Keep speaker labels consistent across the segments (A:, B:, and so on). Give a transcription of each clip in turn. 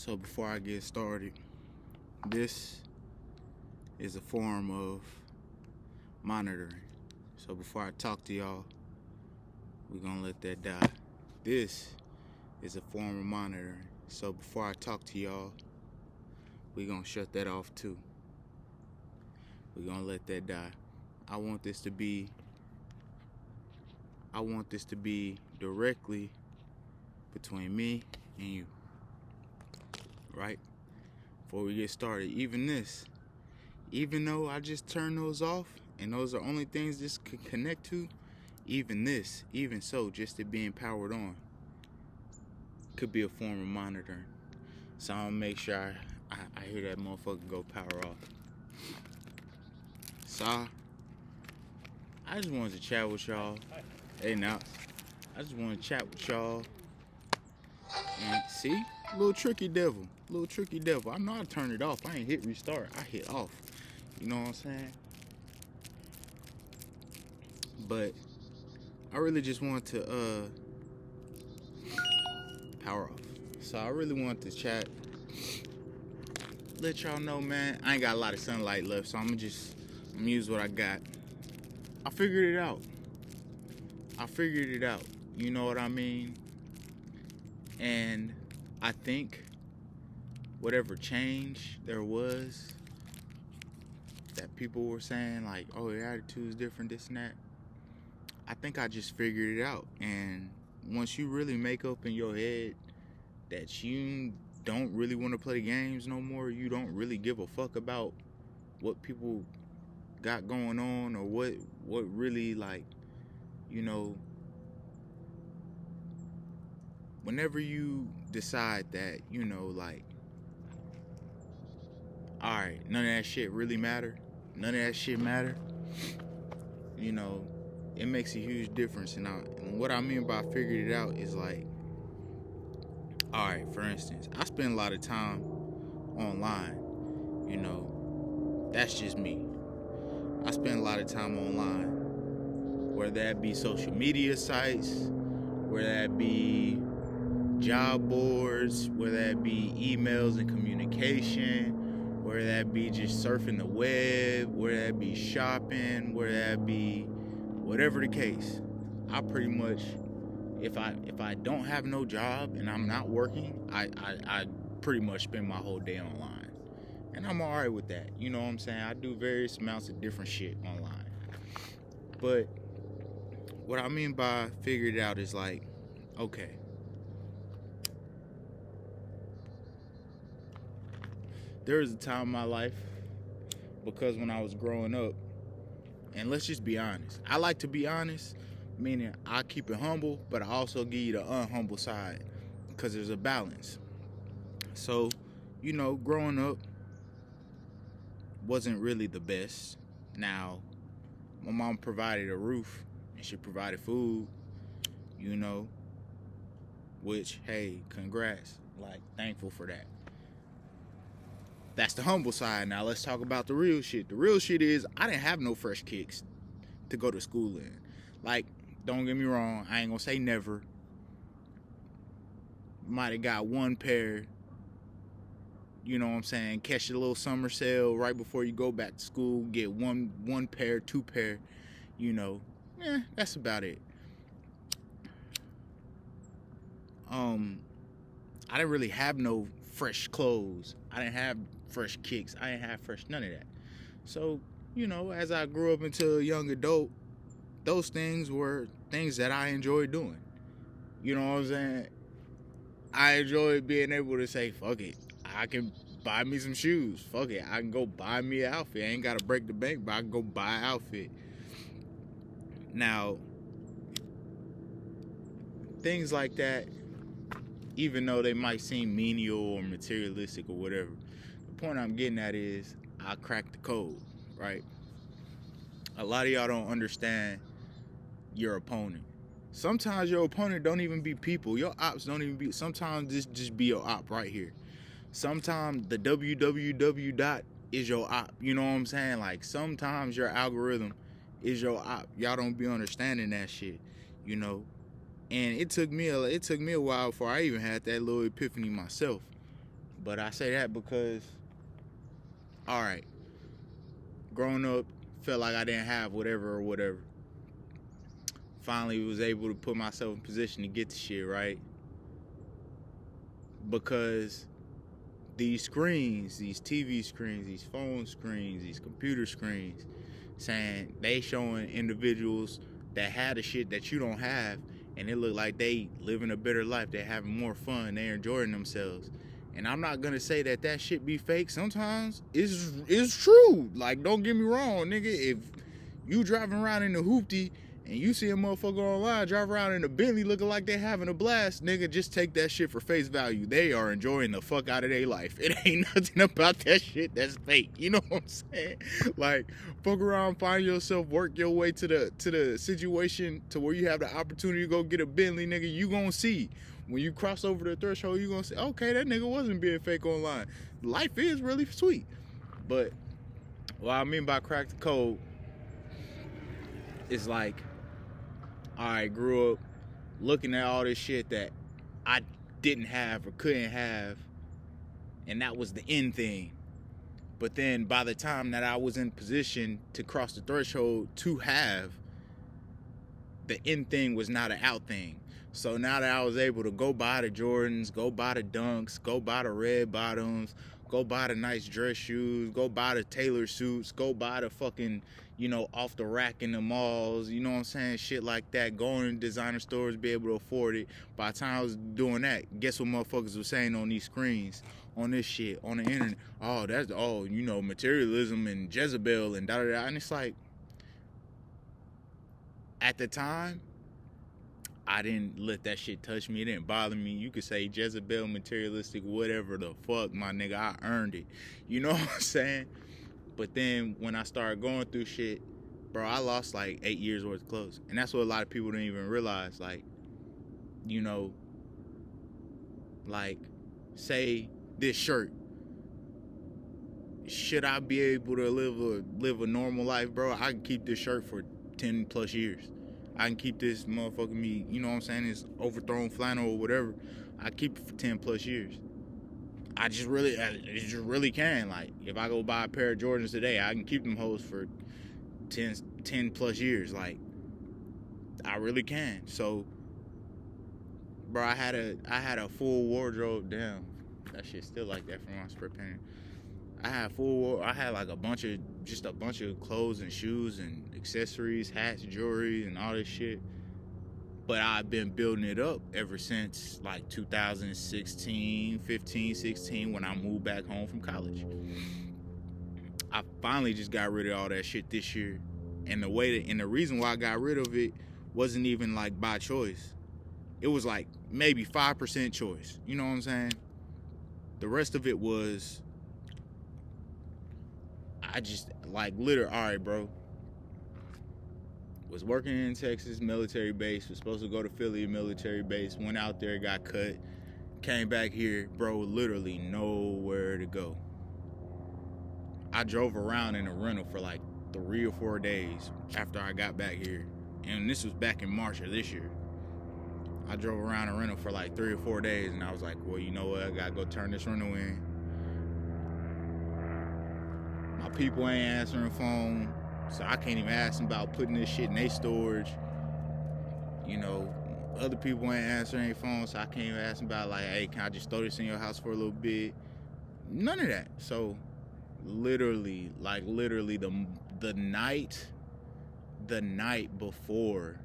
A: So before I get started, this is a form of monitoring. So before I talk to y'all, we're gonna let that die. This is a form of monitoring. So before I talk to y'all, we're gonna shut that off too. We're gonna let that die. I want this to be directly between me and you. Right? Before we get started, even though I just turned those off and those are only things this could connect to, even so, just it being powered on could be a form of monitoring. So I'm gonna make sure I hear that motherfucker go power off. So I just wanted to chat with y'all. Hey now, I just want to chat with y'all and see, little tricky devil. I know I turned it off. I ain't hit restart. I hit off. You know what I'm saying? But I really just want to power off. So I really want to chat. Let y'all know, man, I ain't got a lot of sunlight left, so I'm gonna use what I got. I figured it out. You know what I mean? And I think whatever change there was that people were saying, like, oh, your attitude is different, this and that, I think I just figured it out. And once you really make up in your head that you don't really want to play games no more, you don't really give a fuck about what people got going on or what really, like, you know, whenever you decide that, you know, like, alright, none of that shit really matter, you know, it makes a huge difference. And what I mean by figured it out is like, alright, for instance, I spend a lot of time online, you know, that's just me. I spend a lot of time online, whether that be social media sites, whether that be job boards, whether that be emails and communication, whether that be just surfing the web, whether that be shopping, whether that be whatever the case. I pretty much, if I don't have no job and I'm not working, I pretty much spend my whole day online. And I'm alright with that. You know what I'm saying? I do various amounts of different shit online. But what I mean by figured it out is like, okay, there was a time in my life, because when I was growing up, and let's just be honest, I like to be honest, meaning I keep it humble, but I also give you the unhumble side, because there's a balance. So, you know, growing up wasn't really the best. Now, my mom provided a roof, and she provided food, you know, which, hey, congrats, like, thankful for that. That's the humble side. Now let's talk about the real shit. The real shit is I didn't have no fresh kicks to go to school in. Like, don't get me wrong, I ain't gonna say never. Might have got one pair, you know what I'm saying, catch a little summer sale right before you go back to school, get one pair, two pair, you know. That's about it. I didn't really have no fresh clothes. I didn't have fresh kicks. I didn't have fresh none of that. So, you know, as I grew up into a young adult, those things were things that I enjoyed doing. You know what I'm saying? I enjoyed being able to say, fuck it, I can buy me some shoes. Fuck it, I can go buy me an outfit. I ain't got to break the bank, but I can go buy an outfit. Now, things like that, even though they might seem menial or materialistic or whatever, the point I'm getting at is I cracked the code, right? A lot of y'all don't understand your opponent. Sometimes your opponent don't even be people. Your ops don't even be. Sometimes this just be your op right here. Sometimes the www dot is your op. You know what I'm saying? Like, sometimes your algorithm is your op. Y'all don't be understanding that shit, you know. And it took me a while before I even had that little epiphany myself. But I say that because, all right, growing up, felt like I didn't have whatever. Finally was able to put myself in position to get the shit, right? Because these screens, these TV screens, these phone screens, these computer screens, saying they showing individuals that had the shit that you don't have, and it look like they living a better life, they having more fun, they enjoying themselves. And I'm not gonna say that shit be fake. Sometimes it's true. Like, don't get me wrong, nigga. If you driving around in the hoopty and you see a motherfucker online drive around in a Bentley looking like they having a blast, nigga, just take that shit for face value. They are enjoying the fuck out of their life. It ain't nothing about that shit that's fake. You know what I'm saying? Like, fuck around, find yourself, work your way to the situation to where you have the opportunity to go get a Bentley, nigga. You gonna see. When you cross over the threshold, you gonna say, okay, that nigga wasn't being fake online. Life is really sweet. But what I mean by crack the code is like, I grew up looking at all this shit that I didn't have or couldn't have, and that was the end thing. But then by the time that I was in position to cross the threshold to have, the end thing was not an out thing. So now that I was able to go buy the Jordans, go buy the Dunks, go buy the red bottoms, go buy the nice dress shoes, go buy the tailor suits, go buy the fucking, off the rack in the malls, you know what I'm saying? Shit like that. Going to designer stores, be able to afford it. By the time I was doing that, guess what motherfuckers were saying on these screens, on this shit, on the internet? Oh, that's, materialism and Jezebel and da-da-da. And it's like, at the time, I didn't let that shit touch me. It didn't bother me. You could say Jezebel, materialistic, whatever the fuck, my nigga. I earned it. You know what I'm saying? But then when I started going through shit, bro, I lost like 8 years worth of clothes. And that's what a lot of people didn't even realize. Like, like, say this shirt. Should I be able to live a normal life, bro? I can keep this shirt for 10 plus years. I can keep this motherfucking me, you know what I'm saying, this overthrown flannel or whatever. I keep it for 10 plus years. I just really can. Like, if I go buy a pair of Jordans today, I can keep them hoes for 10 plus years. Like, I really can. So, bro, I had a full wardrobe. Damn, that shit's still like that from my spray painting. I had like a bunch of clothes and shoes and accessories, hats, jewelry, and all this shit. But I've been building it up ever since like 2016, 15, 16, when I moved back home from college. I finally just got rid of all that shit this year. And the reason why I got rid of it wasn't even like by choice. It was like maybe 5% choice. You know what I'm saying? The rest of it was, I just, like, literally, all right, bro. Was working in Texas, military base. Was supposed to go to Philly, military base. Went out there, got cut. Came back here, bro, literally nowhere to go. I drove around in a rental for like 3 or 4 days after I got back here. And this was back in March of this year. I drove around a rental for like 3 or 4 days, and I was like, well, you know what? I gotta go turn this rental in. My people ain't answering the phone, so I can't even ask them about putting this shit in their storage. Other people ain't answering their phone, so I can't even ask them about, like, hey, can I just throw this in your house for a little bit? None of that. So literally the night before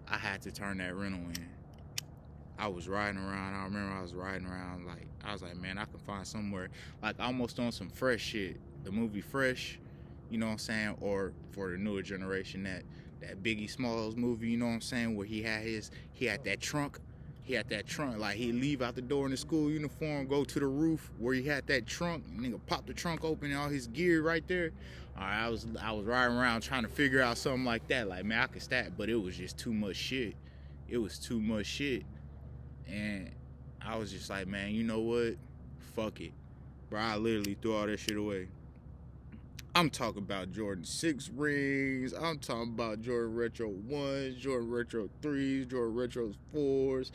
A: I had to turn that rental in, I was riding around. I remember I was riding around, like, I was like, man, I can find somewhere, like, almost on some Fresh shit. The movie Fresh, you know what I'm saying? Or for the newer generation, that Biggie Smalls movie, you know what I'm saying? Where he had that trunk. Like, he'd leave out the door in the school uniform, go to the roof where he had that trunk, nigga pop the trunk open and all his gear right there. All right, I was riding around trying to figure out something like that. Like, man, I could stack, but it was just too much shit. And I was just like, man, you know what? Fuck it. Bro, I literally threw all that shit away. I'm talking about Jordan 6 rings. I'm talking about Jordan Retro 1s, Jordan Retro 3s, Jordan Retro 4s.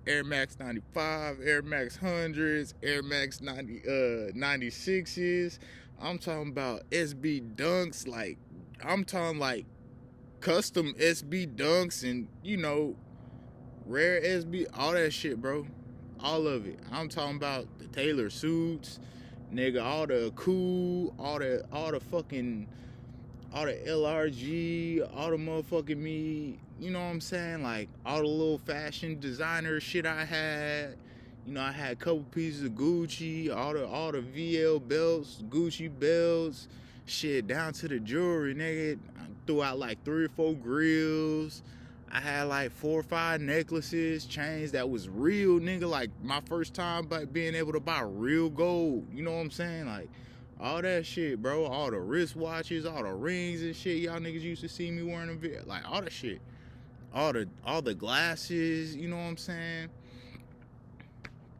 A: Air Max 95, Air Max 100s, Air Max 96s. I'm talking about SB Dunks. Like, I'm talking like custom SB Dunks and, rare SB, all that shit, bro. All of it. I'm talking about the Taylor suits, nigga, all the cool, all the LRG, all the motherfucking me, you know what I'm saying? Like, all the little fashion designer shit I had. I had a couple pieces of Gucci, all the VL belts, Gucci belts, shit, down to the jewelry, nigga. I threw out like 3 or 4 grills. I had like 4 or 5 necklaces, chains that was real, nigga. Like, my first time being able to buy real gold. You know what I'm saying? Like, all that shit, bro. All the wristwatches, all the rings and shit y'all niggas used to see me wearing them. Like, all the shit. All the glasses, you know what I'm saying?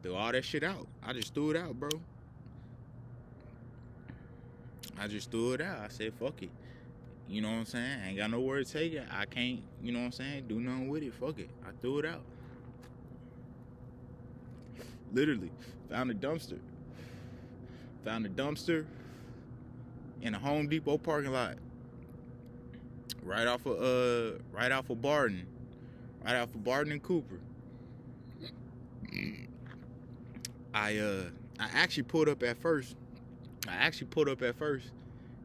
A: Threw all that shit out. I just threw it out, bro. I just threw it out. I said, fuck it. You know what I'm saying? I ain't got nowhere to take it. I can't, you know what I'm saying, do nothing with it. Fuck it. I threw it out. Literally. Found a dumpster in a Home Depot parking lot. Right off of Barton. Right off of Barton and Cooper. I actually pulled up at first.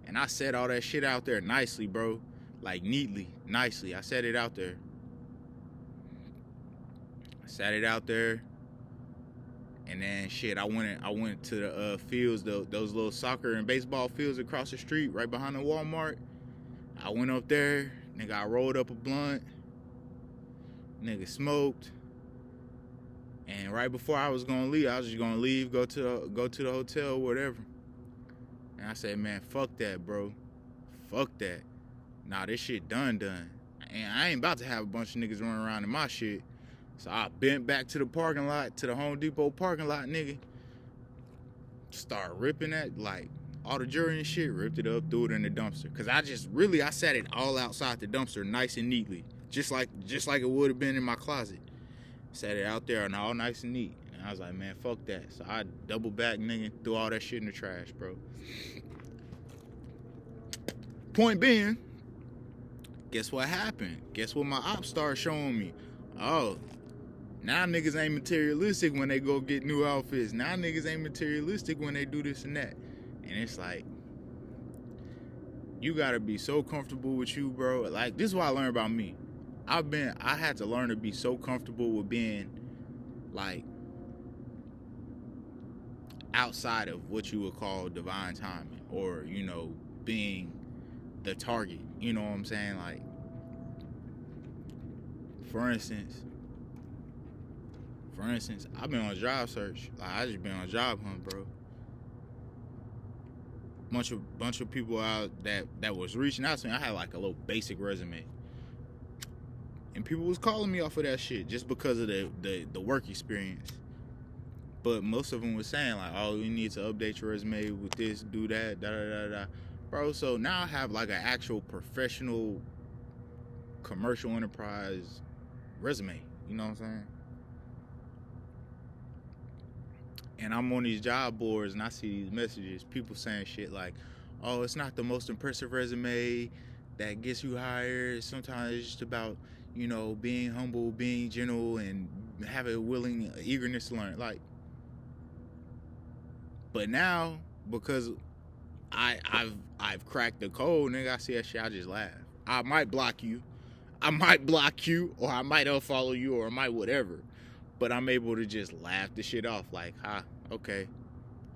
A: And I set all that shit out there nicely, bro. Like, neatly, nicely. I set it out there. And then shit, I went to the fields, those little soccer and baseball fields across the street, right behind the Walmart. I went up there, nigga. I rolled up a blunt, nigga, smoked, and right before I was gonna leave, go to the hotel, whatever. And I said, man, fuck that, bro. Fuck that. Nah, this shit done. And I ain't about to have a bunch of niggas running around in my shit. So I bent back to the parking lot, to the Home Depot parking lot, nigga. Start ripping that, like, all the jewelry and shit, ripped it up, threw it in the dumpster. Cause I sat it all outside the dumpster, nice and neatly. Just like it would have been in my closet. Sat it out there and all nice and neat. And I was like, man, fuck that. So I double back, nigga, threw all that shit in the trash, bro. Point being, guess what happened? Guess what my ops started showing me? Oh, now niggas ain't materialistic when they go get new outfits. Now niggas ain't materialistic when they do this and that. And it's like, you gotta be so comfortable with you, bro. Like, this is what I learned about me. I had to learn to be so comfortable with being, like, outside of what you would call divine timing, or, being the target. You know what I'm saying? Like, for instance, I've been on a job search. Like, I just been on a job hunt, bro. Bunch of people out that was reaching out to me. I had like a little basic resume, and people was calling me off of that shit just because of the work experience. But most of them was saying like, oh, you need to update your resume with this, do that, da da da da, bro. So now I have like an actual professional commercial enterprise resume. You know what I'm saying? And I'm on these job boards and I see these messages, people saying shit like, oh, it's not the most impressive resume that gets you hired. Sometimes it's just about, being humble, being gentle, and having a eagerness to learn. Like, but now, because I've cracked the code, nigga, I see that shit, I just laugh. I might block you, or I might unfollow you, or I might whatever. But I'm able to just laugh the shit off, like, okay,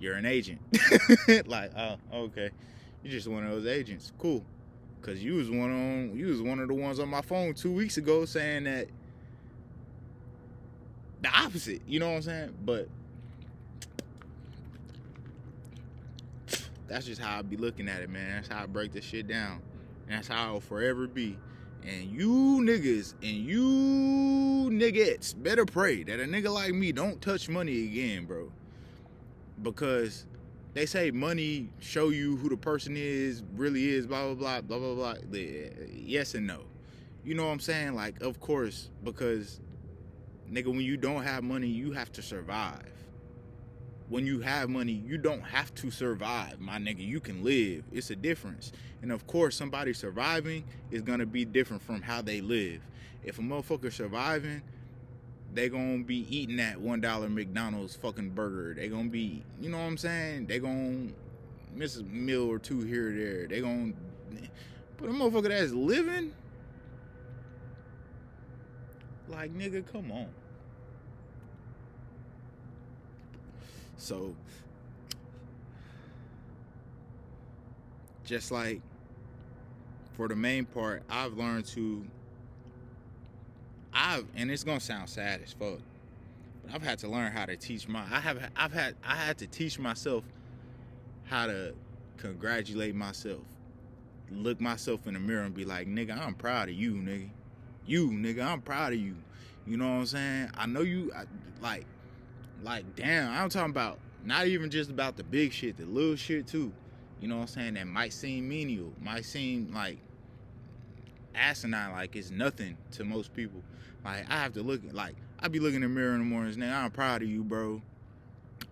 A: you're an agent. Like, oh, okay, you're just one of those agents. Cool, cause you was one of the ones on my phone 2 weeks ago saying that the opposite. You know what I'm saying? But that's just how I be looking at it, man. That's how I break this shit down, and that's how I'll forever be. And you niggas and you niggas better pray that a nigga like me don't touch money again, bro. Because they say money show you who the person really is, blah, blah, blah, blah, blah, blah. Yes and no. You know what I'm saying? Like, of course, because Nigga, when you don't have money, you have to survive. When you have money, you don't have to survive, my nigga. You can live. It's a difference. And of course, somebody surviving is gonna be different from how they live. If a motherfucker surviving, they gonna be eating that $1 McDonald's fucking burger. They gonna be, you know what I'm saying? They gonna miss a meal or two here or there. They gonna, but a motherfucker that's living, like, nigga, come on. So, just like for the main part, I've learned to, and it's gonna sound sad as fuck, but I've had to learn how to teach I had to teach myself how to congratulate myself, look myself in the mirror and be like, nigga, I'm proud of you, nigga. You, nigga, I'm proud of you. You know what I'm saying? I know you, like, damn, I'm talking about not even just about the big shit, the little shit too. You know what I'm saying? That might seem menial, might seem like asinine, like it's nothing to most people. Like, I have to look, like, I be looking in the mirror in the mornings, nigga, I'm proud of you, bro.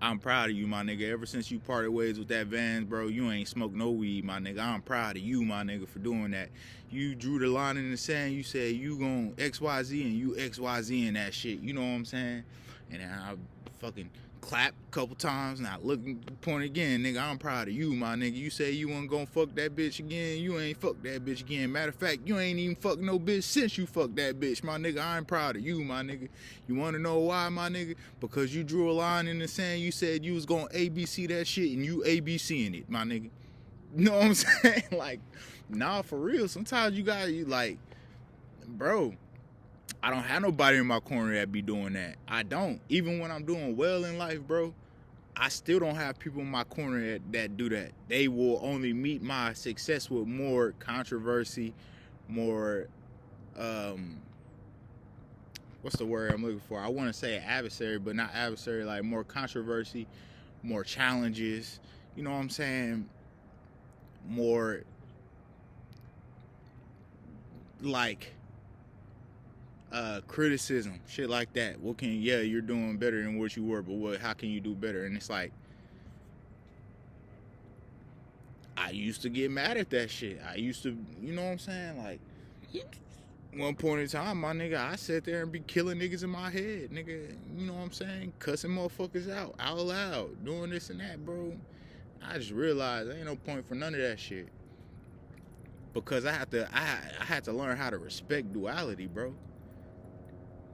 A: I'm proud of you, my nigga. Ever since you parted ways with that Vans, bro, you ain't smoked no weed, my nigga. I'm proud of you, my nigga, for doing that. You drew the line in the sand. You said you gon' XYZ and you XYZ in that shit. You know what I'm saying? And then I fucking clap a couple times and I look point again, nigga, I'm proud of you, my nigga. You say you wasn't gonna fuck that bitch again, you ain't fuck that bitch again. Matter of fact, you ain't even fuck no bitch since you fucked that bitch, my nigga. I'm proud of you, my nigga. You wanna know why, my nigga? Because you drew a line in the sand. You said you was gonna ABC that shit and you ABCing it, my nigga. You know what I'm saying? Like, nah, for real. Sometimes you like, bro, I don't have nobody in my corner that be doing that. I don't. Even when I'm doing well in life, bro, I still don't have people in my corner that do that. They will only meet my success with more controversy, more, what's the word I'm looking for? I want to say adversary, but not adversary, like more controversy, more challenges, you know what I'm saying? More, like, criticism, shit like that. You're doing better than what you were, but how can you do better? And it's like, I used to get mad at that shit. I used to, you know what I'm saying? Like, one point in time, my nigga, I sat there and be killing niggas in my head, nigga, you know what I'm saying? Cussing motherfuckers out loud, doing this and that, bro. I just realized there ain't no point for none of that shit. Because I had to learn how to respect duality, bro.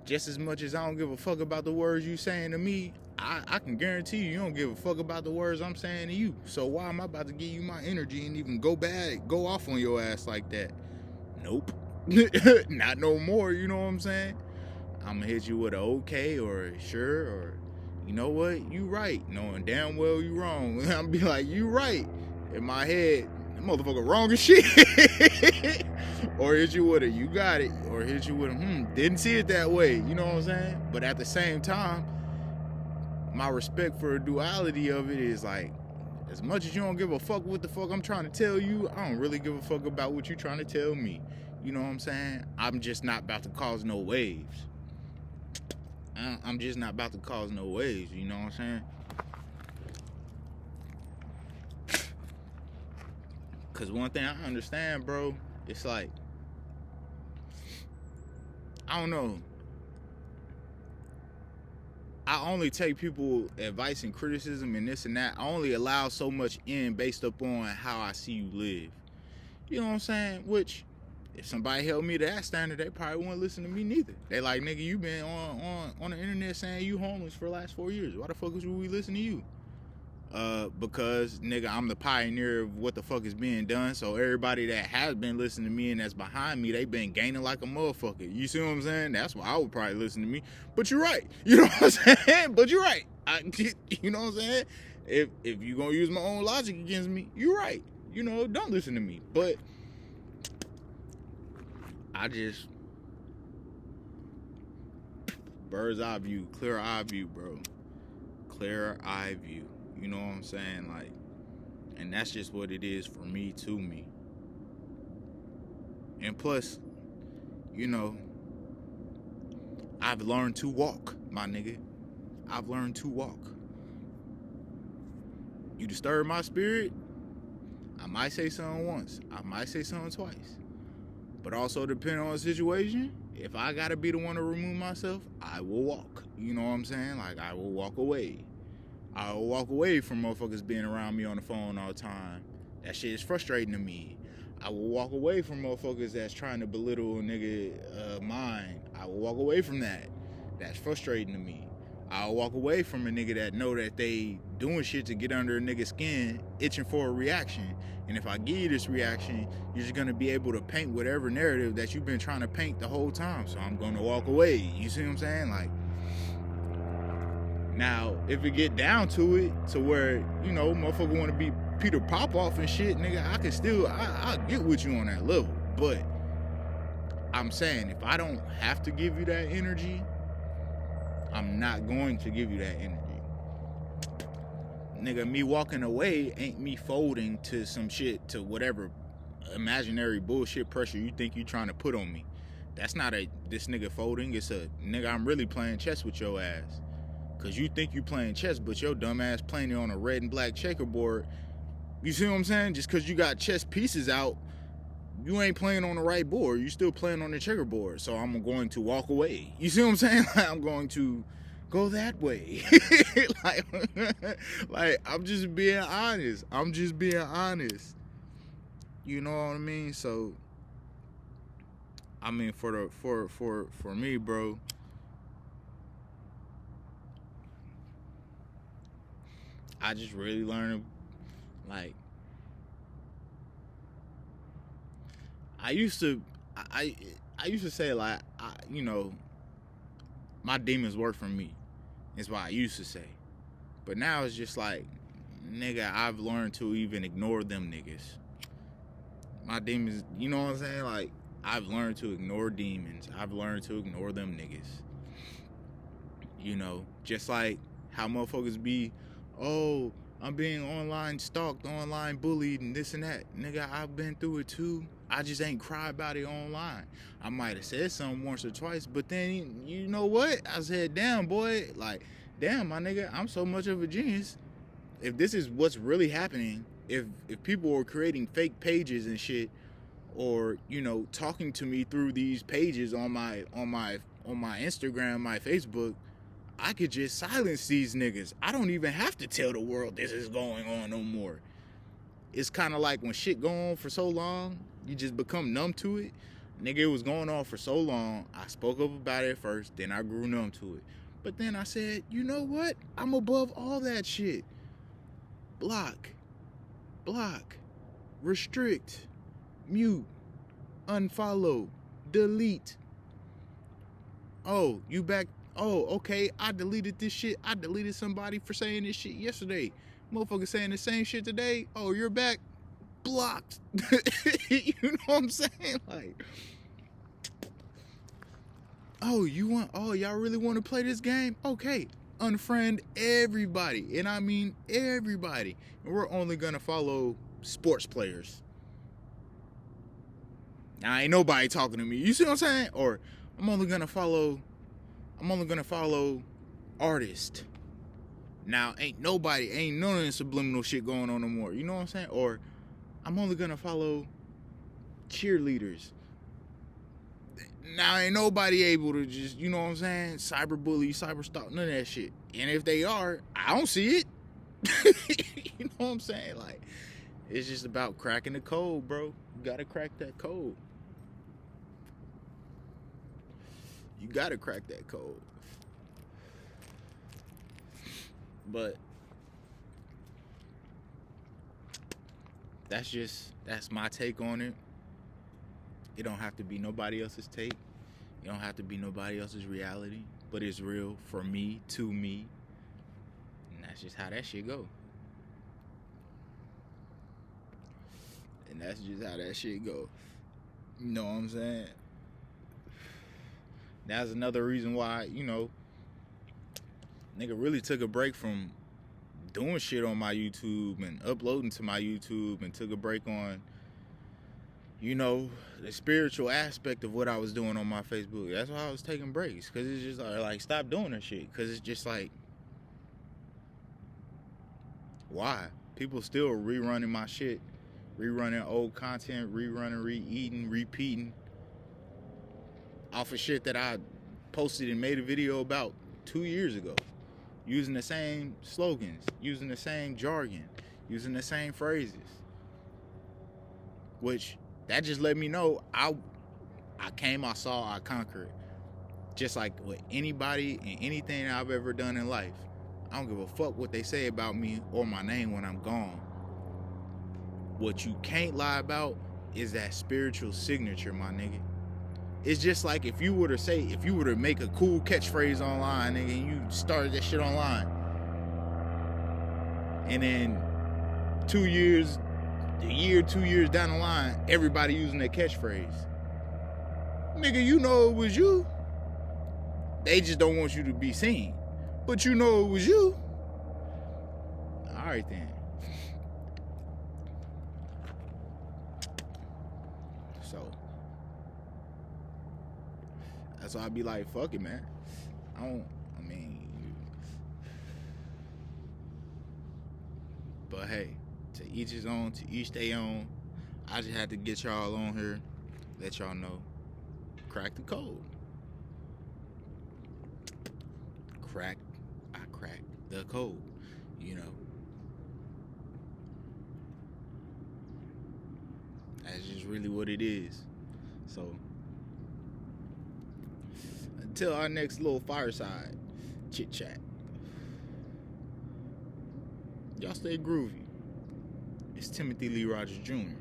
A: Just as much as I don't give a fuck about the words you saying to me, I can guarantee you don't give a fuck about the words I'm saying to you. So why am I about to give you my energy and even go off on your ass like that? Nope. Not no more, you know what I'm saying? I'm gonna hit you with a okay or a sure or, you know what, you right. Knowing damn well you wrong. I'm be like, you right. In my head, that motherfucker wrong as shit. Or hit you with a you got it, or hit you with a didn't see it that way, you know what I'm saying? But at the same time, my respect for the duality of it is like, as much as you don't give a fuck what the fuck I'm trying to tell you, I don't really give a fuck about what you're trying to tell me. You know what I'm saying? I'm just not about to cause no waves. I'm just not about to cause no waves, you know what I'm saying? Cause one thing I understand, bro, it's like, I don't know. I only take people advice and criticism and this and that. I only allow so much in based upon how I see you live. You know what I'm saying? Which, if somebody held me to that standard, they probably wouldn't listen to me neither. They like, nigga, you been on the internet saying you homeless for the last 4 years. Why the fuck would we listen to you? Because, nigga, I'm the pioneer of what the fuck is being done. So everybody that has been listening to me and that's behind me, they been gaining like a motherfucker. You see what I'm saying? That's why I would probably listen to me. But you're right. You know what I'm saying? But you're right. You know what I'm saying? If you gonna use my own logic against me, you're right. You know, don't listen to me. But I just, bird's eye view, clear eye view, bro. Clear eye view. You know what I'm saying? Like, and that's just what it is for me, to me. And plus, you know, I've learned to walk, my nigga. I've learned to walk. You disturb my spirit, I might say something once. I might say something twice. But also depending on the situation, if I gotta be the one to remove myself, I will walk. You know what I'm saying? Like, I will walk away. I will walk away from motherfuckers being around me on the phone all the time. That shit is frustrating to me. I will walk away from motherfuckers that's trying to belittle a nigga mind. I will walk away from that. That's frustrating to me. I'll walk away from a nigga that know that they doing shit to get under a nigga's skin, itching for a reaction. And if I give you this reaction, you're just gonna be able to paint whatever narrative that you've been trying to paint the whole time. So I'm gonna walk away. You see what I'm saying? Like, now, if it get down to it, to where, you know, motherfucker wanna be Peter Popoff and shit, nigga, I can still, I'll get with you on that level. But I'm saying, if I don't have to give you that energy, I'm not going to give you that energy. Nigga, me walking away ain't me folding to some shit, to whatever imaginary bullshit pressure you think you trying to put on me. That's not this nigga folding. It's a nigga, I'm really playing chess with your ass. Cause you think you playing chess, but your dumb ass playing it on a red and black checkerboard. You see what I'm saying? Just cause you got chess pieces out, you ain't playing on the right board. You still playing on the checkerboard. So I'm going to walk away. You see what I'm saying? Like, I'm going to go that way. like I'm just being honest. I'm just being honest. You know what I mean? So I mean, for me, bro, I just really learned, like, I used to say, like, you know, my demons work for me. That's what I used to say. But now it's just like, nigga, I've learned to even ignore them niggas. My demons, you know what I'm saying? Like, I've learned to ignore demons. I've learned to ignore them niggas. You know, just like how motherfuckers be, oh, I'm being online stalked, online bullied, and this and that. Nigga, I've been through it too. I just ain't cry about it online. I might have said something once or twice, but then, you know what? I said, damn, boy, like, damn, my nigga, I'm so much of a genius. If this is what's really happening, if people are creating fake pages and shit, or, you know, talking to me through these pages on my Instagram, my Facebook, I could just silence these niggas. I don't even have to tell the world this is going on no more. It's kind of like when shit go on for so long, you just become numb to it. Nigga, it was going on for so long. I spoke up about it first, then I grew numb to it. But then I said, you know what? I'm above all that shit. Block, restrict, mute, unfollow, delete. Oh, you back? Oh, okay, I deleted this shit. I deleted somebody for saying this shit yesterday. Motherfucker saying the same shit today. Oh, you're back? Blocked. You know what I'm saying? Like, oh, y'all really want to play this game? Okay, unfriend everybody. And I mean everybody. And we're only gonna follow sports players. Now, ain't nobody talking to me. You see what I'm saying? Or I'm only gonna follow artists. Now, ain't none of this subliminal shit going on no more. You know what I'm saying? Or I'm only gonna follow cheerleaders. Now, ain't nobody able to just, you know what I'm saying, cyberbully, cyberstalk, none of that shit. And if they are, I don't see it. You know what I'm saying? Like, it's just about cracking the code, bro. You gotta crack that code. You gotta crack that code. But that's my take on it. It don't have to be nobody else's take. It don't have to be nobody else's reality. But it's real for me, to me. And that's just how that shit go. And that's just how that shit go. You know what I'm saying? That's another reason why, you know, nigga really took a break from doing shit on my YouTube and uploading to my YouTube, and took a break on you know, the spiritual aspect of what I was doing on my Facebook. That's why I was taking breaks, because it's just like stop doing that shit, because it's just like, why? People still rerunning my shit, rerunning old content, rerunning, re-eating, repeating off of shit that I posted and made a video about 2 years ago, using the same slogans, using the same jargon, using the same phrases, which that just let me know I came, I saw, I conquered. Just like with anybody and anything I've ever done in life, I don't give a fuck what they say about me or my name when I'm gone. What you can't lie about is that spiritual signature, my nigga. It's just like if you were to make a cool catchphrase online, nigga, and you started that shit online, and then 2 years, a year, 2 years down the line, everybody using that catchphrase. Nigga, you know it was you. They just don't want you to be seen. But you know it was you. Alright then. So that's why I be like, fuck it, man. But hey, to each his own, to each their own. I just had to get y'all on here, let y'all know. Crack the code. I cracked the code, you know. That's just really what it is. So, until our next little fireside chit chat, y'all stay groovy. It's Timothy Lee Rogers Jr.